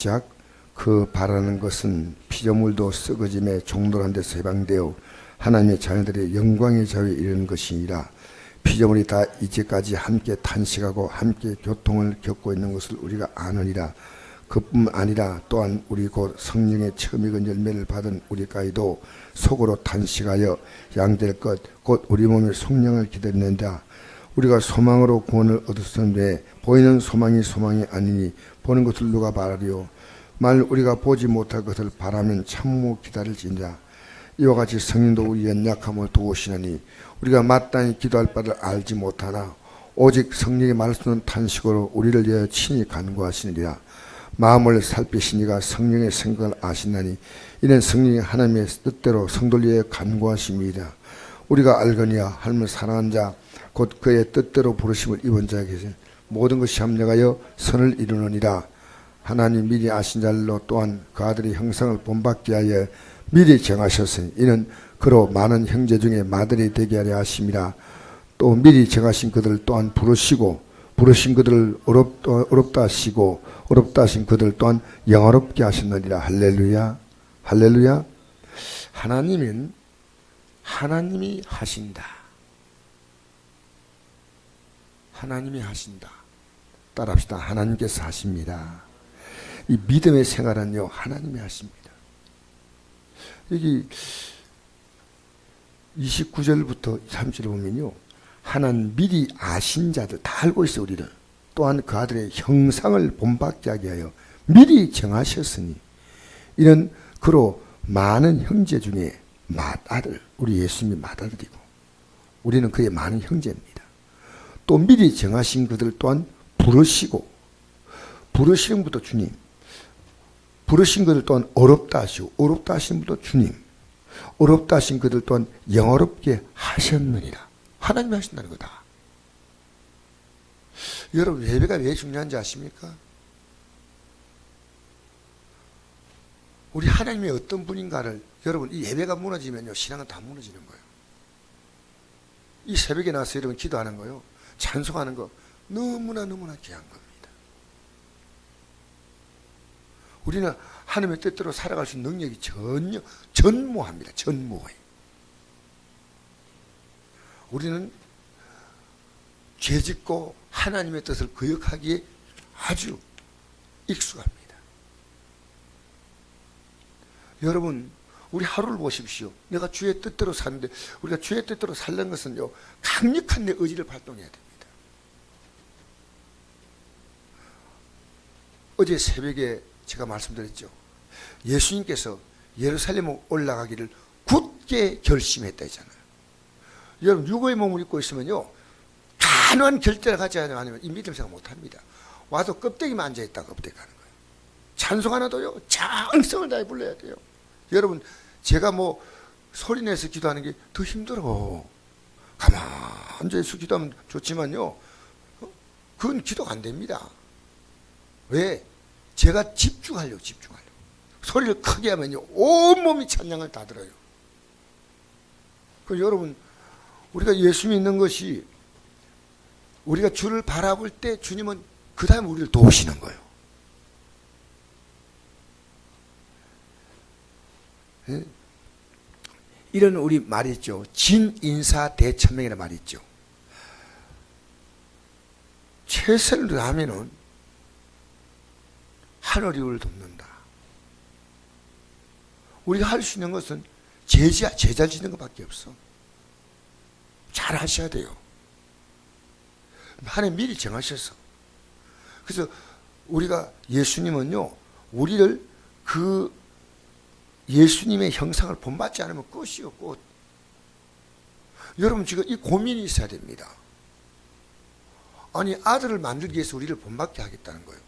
짝 그 바라는 것은 피조물도 썩어짐에 종돌한 데서 해방되어 하나님의 자녀들의 영광의 자유에 이르는 것이니라. 피조물이 다 이제까지 함께 탄식하고 함께 고통을 겪고 있는 것을 우리가 아느니라. 그뿐 아니라 또한 우리 곧 성령의 처음 익은 열매를 받은 우리까지도 속으로 탄식하여 양될 것 곧 우리 몸의 성령을 기다리는다. 우리가 소망으로 구원을 얻었으되 보이는 소망이 소망이 아니니 보는 것을 누가 바라리요. 만일 우리가 보지 못할 것을 바라면 참모 기다릴진다. 이와 같이 성령도 우리의 연약함을 도우시느니 우리가 마땅히 기도할 바를 알지 못하나 오직 성령의 말씀은 탄식으로 우리를 위하여 친히 간구하시느니라. 마음을 살피시니가 성령의 생각을 아시나니 이는 성령이 하나님의 뜻대로 성도를 위하여 간구하심이라. 우리가 알거니와 하나님을 사랑한 자 곧 그의 뜻대로 부르심을 입은 자에게 모든 것이 합력하여 선을 이루느니라. 하나님 미리 아신 자로 또한 그 아들의 형상을 본받게 하여 미리 정하셨으니 이는 그로 많은 형제 중에 마들이 되게 하려 하심이라. 또 미리 정하신 그들을 또한 부르시고 부르신 그들을 어렵다 하시고 어렵다 하신 그들 또한 영화롭게 하셨느니라. 할렐루야. 할렐루야. 하나님은 하나님이 하신다. 하나님이 하신다. 따라합시다. 하나님께서 하십니다. 이 믿음의 생활은요, 하나님이 하십니다. 여기 29절부터 30절 보면요, 하나님 미리 아신 자들 다 알고 있어. 우리는 또한 그 아들의 형상을 본받게 하게 하여 미리 정하셨으니 이는 그로 많은 형제 중에 맏아들, 우리 예수님이 맏아들이고 우리는 그의 많은 형제입니다. 또 미리 정하신 그들 또한 부르시고 부르시는 분도 주님, 부르신 그들 또한 어렵다 하시고 어렵다 하신 분도 주님, 어렵다 하신 그들 또한 영어롭게 하셨느니라. 하나님이 하신다는 거다. 여러분, 예배가 왜 중요한지 아십니까? 우리 하나님이 어떤 분인가를, 여러분, 이 예배가 무너지면요, 신앙은 다 무너지는 거예요. 이 새벽에 나와서 여러분 기도하는 거요, 찬송하는 거 너무나 귀한 겁니다. 우리는 하나님의 뜻대로 살아갈 수 있는 능력이 전무합니다. 전무해요. 우리는 죄짓고 하나님의 뜻을 거역하기에 아주 익숙합니다. 여러분, 우리 하루를 보십시오. 내가 주의 뜻대로 사는데, 우리가 주의 뜻대로 살는 것은요, 강력한 내 의지를 발동해야 됩니다. 어제 새벽에 제가 말씀드렸죠. 예수님께서 예루살렘 올라가기를 굳게 결심했다 했잖아요. 여러분, 육의 몸을 입고 있으면요, 단호한 결단을 가지 않으면 이 믿음 생각 못합니다. 와서 껍데기만 앉아있다가 껍데기 가는 거예요. 찬송 하나도요, 장성을 다해 불러야 돼요. 여러분, 제가 뭐 소리내서 기도하는 게 더 힘들어. 가만히 앉아있어 기도하면 좋지만요, 그건 기도가 안 됩니다. 왜? 제가 집중하려고. 소리를 크게 하면요, 온몸이 찬양을 다 들어요. 그 여러분, 우리가 예수 믿는 것이, 우리가 주를 바라볼 때 주님은 그 다음에 우리를 도우시는 거예요. 예? 이런 우리 말이 있죠. 진인사대천명이라는 말이 있죠. 최선을 다하면은 하늘이 우리를 돕는다. 우리가 할 수 있는 것은 제자를 짓는 것밖에 없어. 잘 하셔야 돼요. 하나님 미리 정하셔서. 그래서 우리가 예수님은요, 우리를 그 예수님의 형상을 본받지 않으면 끝이요, 끝. 여러분, 지금 이 고민이 있어야 됩니다. 아니, 아들을 만들기 위해서 우리를 본받게 하겠다는 거예요.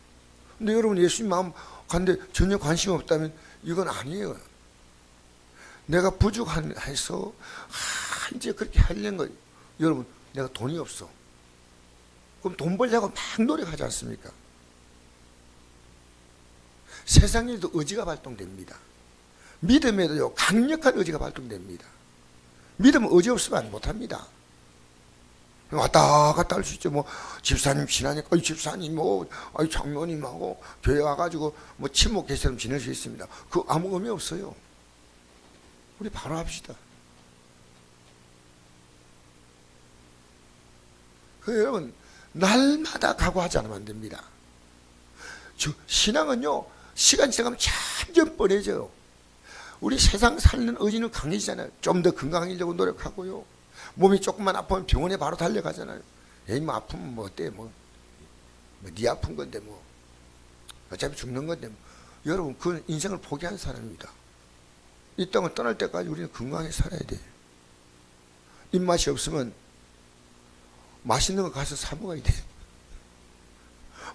근데 여러분, 예수님 마음 간데 전혀 관심 없다면 이건 아니에요. 내가 부족해서 이제 그렇게 하려는 거예요. 여러분, 내가 돈이 없어. 그럼 돈 벌려고 막 노력하지 않습니까? 세상 일도 의지가 발동됩니다. 믿음에도요, 강력한 의지가 발동됩니다. 믿음은 의지 없으면 못합니다. 왔다 갔다 할 수 있죠. 뭐 집사님 친하니까 집사님 뭐 장로님하고 교회 와가지고 뭐 친목계처럼 지낼 수 있습니다. 그 아무 의미 없어요. 우리 바로 합시다. 그 여러분 날마다 각오하지 않으면 안 됩니다. 신앙은요 시간 지나가면 점점 뻔해져요. 우리 세상 살는 의지는 강해지잖아요. 좀 더 건강해지려고 노력하고요. 몸이 조금만 아프면 병원에 바로 달려가잖아요. 에이 뭐 아프면 뭐 어때 네 아픈 건데 뭐 어차피 죽는 건데 뭐. 여러분 그 인생을 포기한 사람입니다. 이 땅을 떠날 때까지 우리는 건강하게 살아야 돼요. 입맛이 없으면 맛있는 거 가서 사 먹어야 돼요.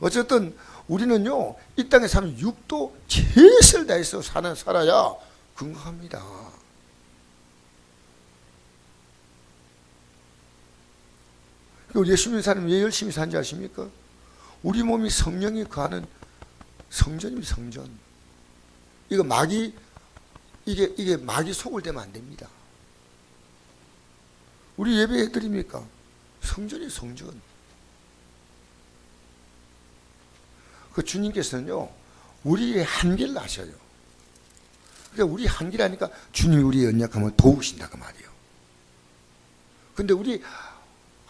어쨌든 우리는요 이 땅에 사면 육도 최선을 다해서 살아야 건강합니다. 예수 믿는 사람이 왜 열심히 사는지 아십니까? 우리 몸이 성령이 거하는 성전입니다. 성전. 이거 이게 마귀 속을 대면 안 됩니다. 우리 예배해 드립니까? 성전이 성전. 그 주님께서는요 우리의 한계를 아셔요. 그러니까 우리 한계라니까 주님이 우리의 연약함을 도우신다고 말이에요. 근데 우리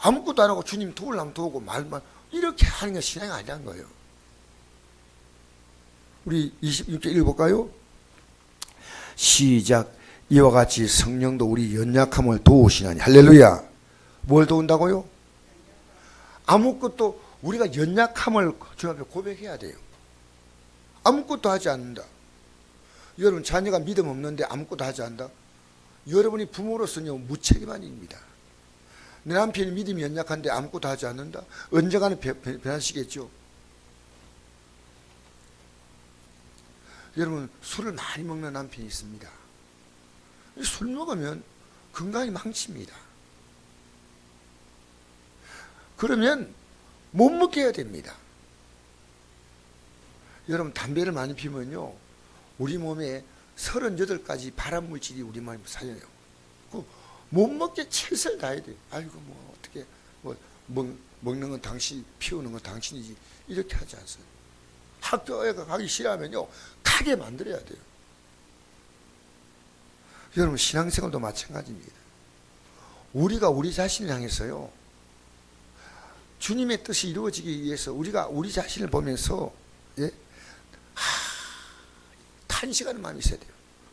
아무것도 안 하고 주님 도우려면 도우고 말만 이렇게 하는 게 신앙이 아니라는 거예요. 우리 26절 읽어볼까요? 시작. 이와 같이 성령도 우리 연약함을 도우시나니. 할렐루야. 뭘 도운다고요? 아무것도 우리가 연약함을 주님 앞에 고백해야 돼요. 아무것도 하지 않는다. 여러분 자녀가 믿음 없는데 아무것도 하지 않는다. 여러분이 부모로서는 무책임한입니다. 내 남편이 믿음이 연약한데 아무것도 하지 않는다. 언젠가는 변하시겠죠. 여러분 술을 많이 먹는 남편이 있습니다. 술 먹으면 건강이 망칩니다. 그러면 못 먹게 해야 됩니다. 여러분 담배를 많이 피우면요 우리 몸에 38가지 발암물질이 우리 몸에 살려요. 못 먹게 최선을 다해야 돼요. 아이고 뭐 어떻게 먹는 건 당신, 피우는 건 당신이지 이렇게 하지 않습니다. 학교에 가기 싫어하면요 가게 만들어야 돼요. 여러분 신앙생활도 마찬가지입니다. 우리가 우리 자신을 향해서요 주님의 뜻이 이루어지기 위해서 우리가 우리 자신을 보면서 탄식하는 마음이 있어야 돼요.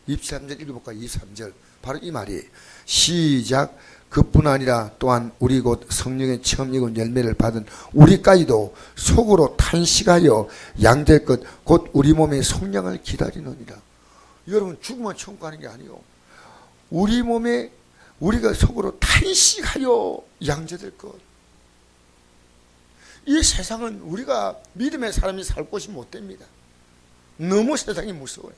23절 읽어볼까요? 23절 바로 이 말이에요. 시작. 그뿐 아니라 또한 우리 곧 성령의 처음 익은 열매를 받은 우리까지도 속으로 탄식하여 양될 것 곧 우리 몸의 속량을 기다리느니라. 여러분 죽으면 천국 가는 게 아니요. 우리 몸에 우리가 속으로 탄식하여 양제될 것. 이 세상은 우리가 믿음의 사람이 살 곳이 못 됩니다. 너무 세상이 무서워요.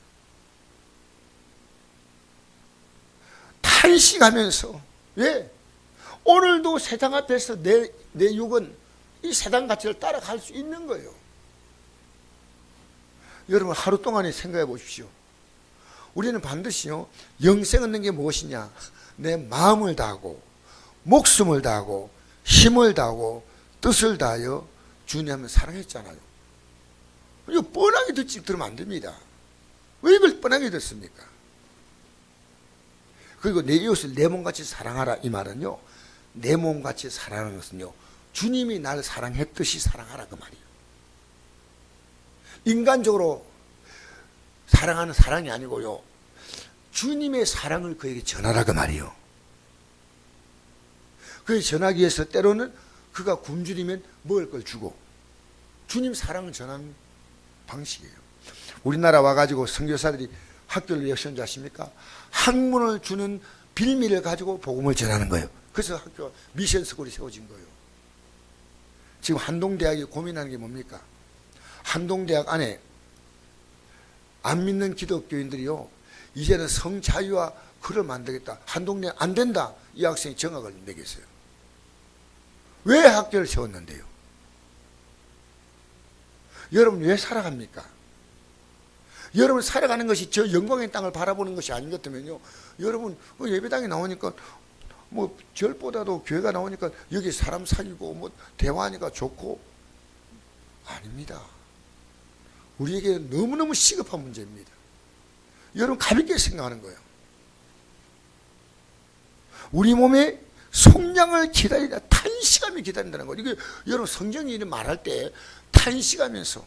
탄식하면서 왜? 오늘도 세상 앞에서 내 육은 이 세상 가치를 따라갈 수 있는 거예요. 여러분 하루 동안에 생각해 보십시오. 우리는 반드시요 영생 얻는 게 무엇이냐? 내 마음을 다하고 목숨을 다하고 힘을 다하고 뜻을 다하여 주님을 사랑했잖아요. 이거 뻔하게 들으면 안 됩니다. 왜 이걸 뻔하게 듣습니까? 그리고 내 이웃을 내 몸같이 사랑하라 이 말은요 내 몸같이 사랑하는 것은요 주님이 나를 사랑했듯이 사랑하라 그 말이에요. 인간적으로 사랑하는 사랑이 아니고요 주님의 사랑을 그에게 전하라 그 말이에요. 그에게 전하기 위해서 때로는 그가 굶주리면 먹을 걸 주고 주님 사랑을 전하는 방식이에요. 우리나라 와가지고 선교사들이 학교를 왜 세운지 아십니까? 학문을 주는 빌미를 가지고 복음을 전하는 거예요. 그래서 학교가 미션스쿨이 세워진 거예요. 지금 한동대학이 고민하는 게 뭡니까? 한동대학 안에 안 믿는 기독교인들이요 이제는 성자유와 글을 만들겠다. 한동대 안 된다. 이 학생이 정학을 매겼어요. 왜 학교를 세웠는데요? 여러분 왜 살아갑니까? 여러분 살아가는 것이 저 영광의 땅을 바라보는 것이 아닌 것 같으면요 여러분 예배당에 나오니까 뭐 절보다도 교회가 나오니까 여기 사람 사귀고 뭐 대화하니까 좋고, 아닙니다. 우리에게 너무너무 시급한 문제입니다. 여러분 가볍게 생각하는 거예요. 우리 몸에 속량을 기다리다, 탄식하며 기다린다는 거예요. 이게 여러분 성경이 말할 때 탄식하면서,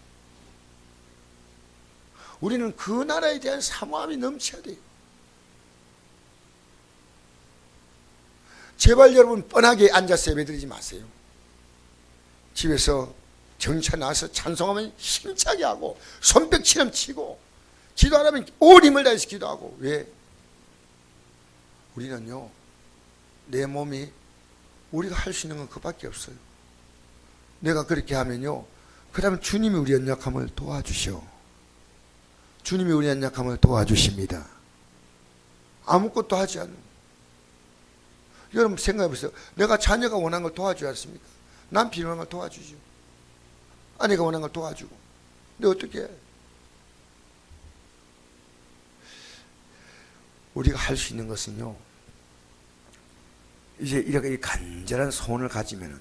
우리는 그 나라에 대한 사모함이 넘쳐야 돼요. 제발 여러분 뻔하게 앉아서 예배드리지 마세요. 집에서 정차 나와서 찬송하면 힘차게 하고 손뼉치름 치고, 기도하려면 온 힘을 다해서 기도하고. 왜? 우리는요, 내 몸이 우리가 할 수 있는 건 그밖에 없어요. 내가 그렇게 하면요, 그 다음에 주님이 우리 연약함을 도와주셔. 주님이 우리 연약함을 도와주십니다. 아무것도 하지 않는. 여러분 생각해 보세요. 내가 자녀가 원하는 걸 도와주지 않습니까? 남편이 원하는 걸 도와주죠. 아내가 원하는 걸 도와주고. 근데 어떻게 해? 우리가 할 수 있는 것은요, 이제 이렇게 간절한 소원을 가지면은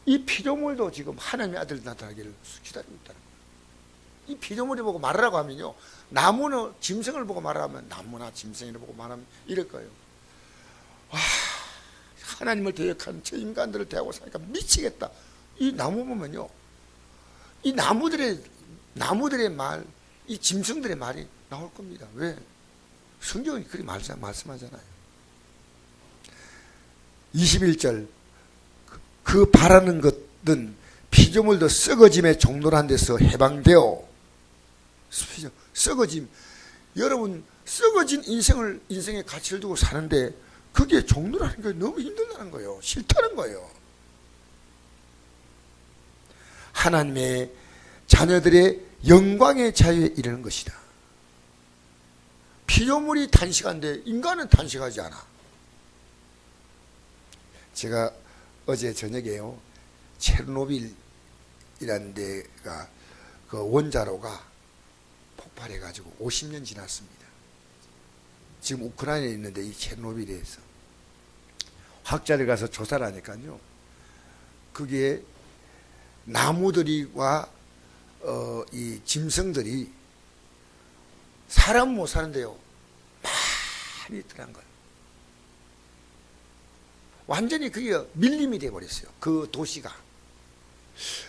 이 피조물도 지금 하나님의 아들 나타나기를 기다리고 있다는 거예요. 이 피조물이 보고 말하라고 하면요, 나무는 짐승을 보고 말하면, 나무나 짐승을 보고 말하면 이럴 거예요. 와, 하나님을 대역한 저 인간들을 대하고 사니까 미치겠다. 이 나무 보면요, 이 나무들의 말, 이 짐승들의 말이 나올 겁니다. 왜? 성경이 그렇게 말씀하잖아요. 21절, 그 바라는 것은 피조물도 썩어짐의 종로란 데서 해방되어. 썩어짐. 여러분 썩어진 인생에 가치를 두고 사는데 그게 종로라는 게 너무 힘들다는 거예요. 싫다는 거예요. 하나님의 자녀들의 영광의 자유에 이르는 것이다. 피조물이 탄식한데 인간은 탄식하지 않아. 제가 어제 저녁에요, 체르노빌이라는 데가 그 원자로가 폭발해가지고 50년 지났습니다. 지금 우크라이나에 있는데 이 체르노빌에서 학자들 가서 조사를 하니까요, 그게 나무들이와 이 짐승들이 사람 못 사는데요, 많이 있더란 거예요. 완전히 그게 밀림이 돼버렸어요. 그 도시가.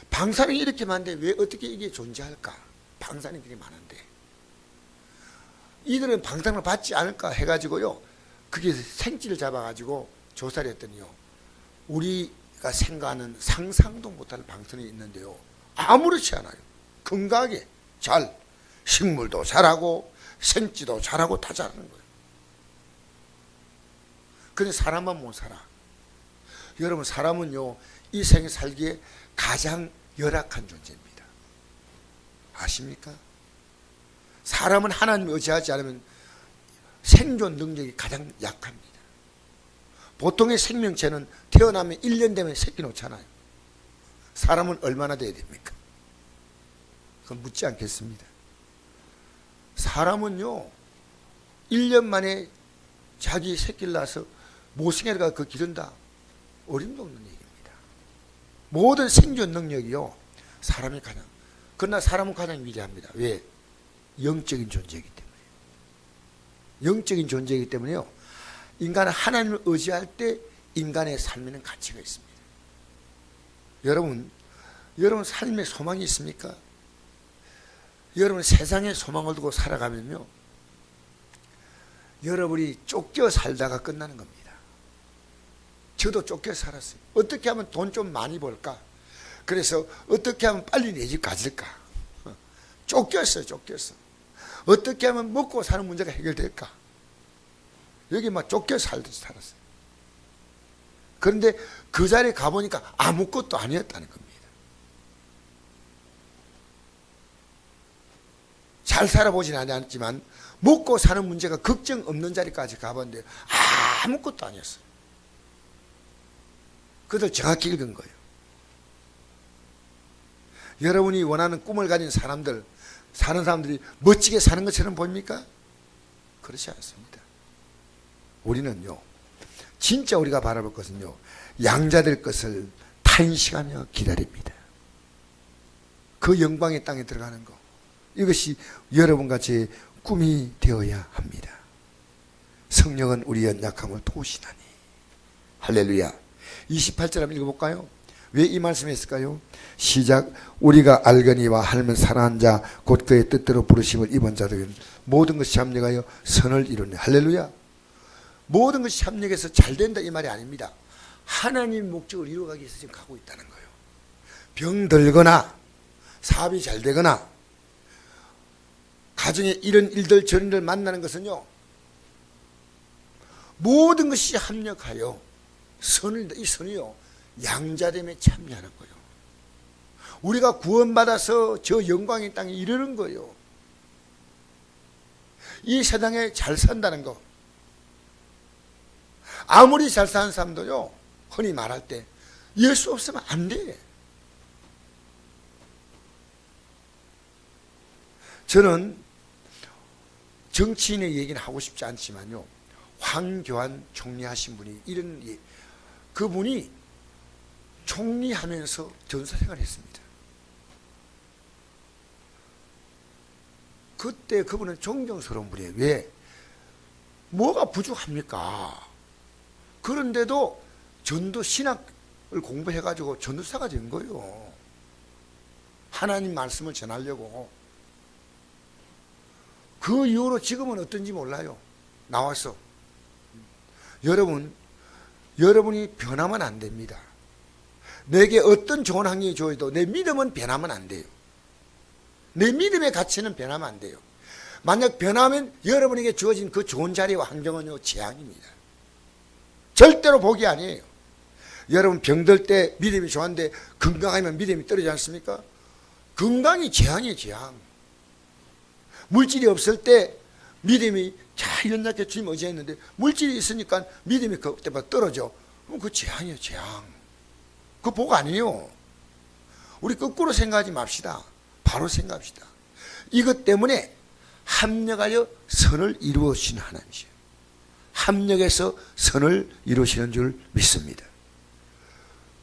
방사능이 이렇게 많은데 왜 어떻게 이게 존재할까? 방사능이 그렇게 많은데 이들은 방사능을 받지 않을까 해가지고요, 그게 생지를 잡아가지고 조사를 했더니요, 우리가 생각하는 상상도 못할 방사능이 있는데요, 아무렇지 않아요. 건강하게 잘, 식물도 자라고 생지도 자라고 다 자라는 거예요. 그런데 사람만 못 살아. 여러분 사람은요, 이 생에 살기에 가장 열악한 존재입니다. 아십니까? 사람은 하나님을 의지하지 않으면 생존 능력이 가장 약합니다. 보통의 생명체는 태어나면 1년 되면 새끼 놓잖아요. 사람은 얼마나 돼야 됩니까? 그건 묻지 않겠습니다. 사람은요, 1년 만에 자기 새끼를 낳아서 모성애가 그 기른다. 어림도 없는 얘기입니다. 모든 생존 능력이요, 사람이 가장, 그러나 사람은 가장 위대합니다. 왜? 영적인 존재이기 때문에. 영적인 존재이기 때문에요, 인간은 하나님을 의지할 때 인간의 삶에는 가치가 있습니다. 여러분 삶에 소망이 있습니까? 여러분 세상에 소망을 두고 살아가면요, 여러분이 쫓겨 살다가 끝나는 겁니다. 저도 쫓겨 살았어요. 어떻게 하면 돈 좀 많이 벌까? 그래서 어떻게 하면 빨리 내 집 가질까? 쫓겼어요. 어떻게 하면 먹고 사는 문제가 해결될까? 여기 막 쫓겨 살듯이 살았어요. 그런데 그 자리에 가보니까 아무것도 아니었다는 겁니다. 잘 살아보진 않았지만 먹고 사는 문제가 걱정 없는 자리까지 가봤는데 아무것도 아니었어요. 그들 정확히 읽은 거예요. 여러분이 원하는 꿈을 가진 사람들, 사는 사람들이 멋지게 사는 것처럼 보입니까? 그렇지 않습니다. 우리는요, 진짜 우리가 바라볼 것은요, 양자될 것을 탄식하며 기다립니다. 그 영광의 땅에 들어가는 것, 이것이 여러분과 제 꿈이 되어야 합니다. 성령은 우리의 연약함을 도우시나니. 할렐루야. 28절 한번 읽어볼까요? 왜 이 말씀을 했을까요? 시작. 우리가 알거니와 하나님은 사랑한 자 곧 그의 뜻대로 부르심을 입은 자들은 모든 것이 합력하여 선을 이루네. 할렐루야. 모든 것이 합력해서 잘 된다 이 말이 아닙니다. 하나님 목적을 이루어가기 위해서 지금 가고 있다는 거예요. 병들거나 사업이 잘 되거나 가정에 이런 일들 저런 일을 만나는 것은요, 모든 것이 합력하여 선을, 이 선이요, 양자됨에 참여하는 거예요. 우리가 구원받아서 저 영광의 땅에 이르는 거예요. 이 세상에 잘 산다는 거, 아무리 잘 사는 사람도요, 흔히 말할 때 예수 없으면 안 돼. 저는 정치인의 얘기는 하고 싶지 않지만요, 황교안 총리 하신 분이 그분이 총리하면서 전사생활을 했습니다. 그때 그분은 존경스러운 분이에요. 왜? 뭐가 부족합니까? 그런데도 전도 신학을 공부해가지고 전도사가 된 거예요. 하나님 말씀을 전하려고. 그 이후로 지금은 어떤지 몰라요. 나와서. 여러분이 변하면 안 됩니다. 내게 어떤 좋은 환경이 주어도 내 믿음은 변하면 안 돼요. 내 믿음의 가치는 변하면 안 돼요. 만약 변하면 여러분에게 주어진 그 좋은 자리와 환경은요, 재앙입니다. 절대로 복이 아니에요. 여러분 병들 때 믿음이 좋았는데 건강하면 믿음이 떨어지지 않습니까? 건강이 재앙이에요, 재앙. 물질이 없을 때 믿음이 잘 연약해 주님 의지했는데 물질이 있으니까 믿음이 그때마다 떨어져. 그럼 그 재앙이에요, 재앙. 그 복 아니에요. 우리 거꾸로 생각하지 맙시다. 바로 생각합시다. 이것 때문에 합력하여 선을 이루시는 하나님이시에요. 합력해서 선을 이루시는 줄 믿습니다.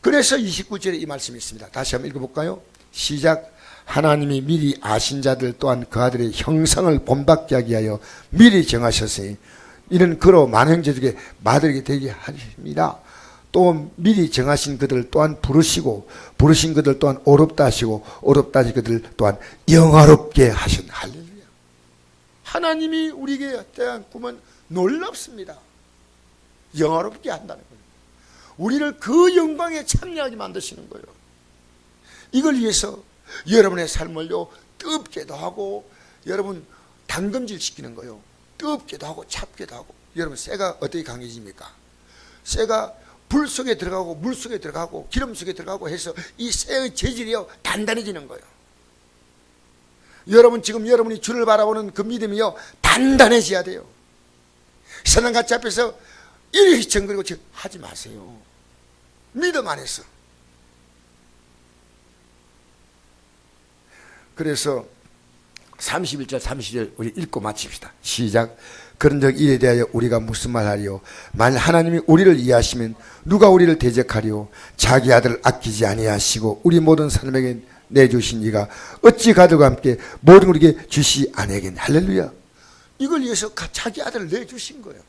그래서 29절에 이 말씀이 있습니다. 다시 한번 읽어볼까요? 시작. 하나님이 미리 아신 자들 또한 그 아들의 형상을 본받게 하기 위하여 미리 정하셨으니 이는 그로 많은 형제 중에 맏아들이 되게 하십니다. 또 미리 정하신 그들 또한 부르시고 부르신 그들 또한 어렵다 하시고 어렵다 하신 그들 또한 영화롭게 하신. 할렐루야. 하나님이 우리에게 대한 꿈은 놀랍습니다. 영화롭게 한다는 거예요. 우리를 그 영광에 참여하게 만드시는 거예요. 이걸 위해서 여러분의 삶을요, 뜨겁게도 하고, 여러분 당금질 시키는 거예요. 뜨겁게도 하고 찹게도 하고. 여러분 쇠가 어떻게 강해집니까? 쇠가 불 속에 들어가고 물 속에 들어가고 기름 속에 들어가고 해서 이 쇠의 재질이요, 단단해지는 거예요. 여러분 지금 여러분이 주를 바라보는 그 믿음이요, 단단해져야 돼요. 세상같이 앞에서 이리 휘청거리고 하지 마세요. 믿음 안에서. 그래서 31절 32절 우리 읽고 마칩시다. 시작. 그런즉 이에 대하여 우리가 무슨 말하리요? 만일 하나님이 우리를 이해하시면 누가 우리를 대적하리요? 자기 아들을 아끼지 아니하시고 우리 모든 사람에게 내주신 이가 어찌 가들과 함께 모든 우리에게 주시 아니하겠니? 할렐루야. 이걸 위해서 자기 아들을 내주신 거예요.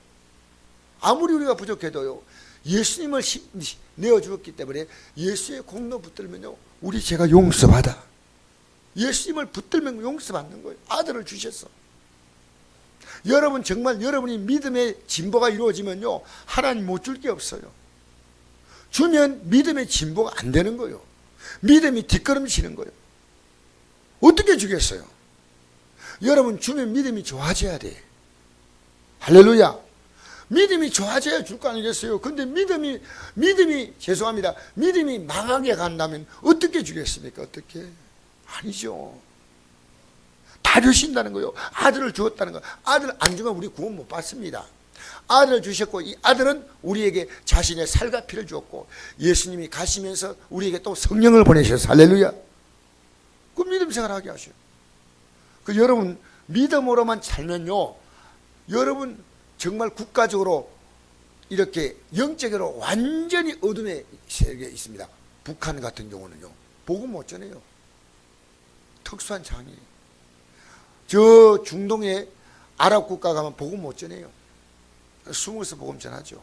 아무리 우리가 부족해도요, 예수님을 내어주었기 때문에 예수의 공로 붙들면요, 우리 죄가 용서받아. 예수님을 붙들면 용서받는 거예요. 아들을 주셨어. 여러분 정말 여러분이 믿음의 진보가 이루어지면요, 하나님 못 줄 게 없어요. 주면 믿음의 진보가 안 되는 거예요. 믿음이 뒷걸음치는 거예요. 어떻게 주겠어요? 여러분 주면 믿음이 좋아져야 돼. 할렐루야. 믿음이 좋아져야 줄 거 아니겠어요? 근데 믿음이 죄송합니다. 믿음이 망하게 간다면 어떻게 주겠습니까? 어떻게? 아니죠. 다 주신다는 거예요. 아들을 주었다는 거예요. 아들 안 주면 우리 구원 못 받습니다. 아들을 주셨고 이 아들은 우리에게 자신의 살과 피를 주었고 예수님이 가시면서 우리에게 또 성령을 보내셔서 할렐루야. 그 믿음 생활하게 하셔요. 그 여러분 믿음으로만 살면요, 여러분 정말 국가적으로 이렇게 영적으로 완전히 어둠의 세계에 있습니다. 북한 같은 경우는요, 복음 못 전해요. 특수한 장이에요. 저 중동의 아랍 국가 가면 복음 못 전해요. 숨어서 복음 전하죠.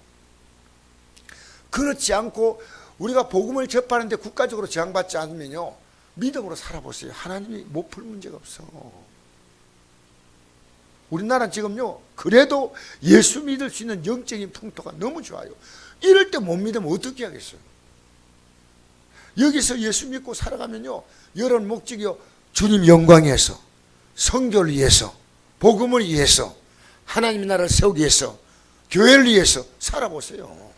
그렇지 않고 우리가 복음을 접하는데 국가적으로 저항받지 않으면요, 믿음으로 살아보세요. 하나님이 못 풀 문제가 없어. 우리나라 지금요, 그래도 예수 믿을 수 있는 영적인 풍토가 너무 좋아요. 이럴 때 못 믿으면 어떻게 하겠어요? 여기서 예수 믿고 살아가면요, 여러 목적이요, 주님 영광 위해서, 성교를 위해서, 복음을 위해서, 하나님의 나라를 세우기 위해서, 교회를 위해서 살아보세요.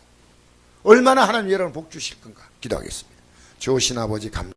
얼마나 하나님 여러분 복 주실 건가 기도하겠습니다. 좋으신 아버지 감사합니다.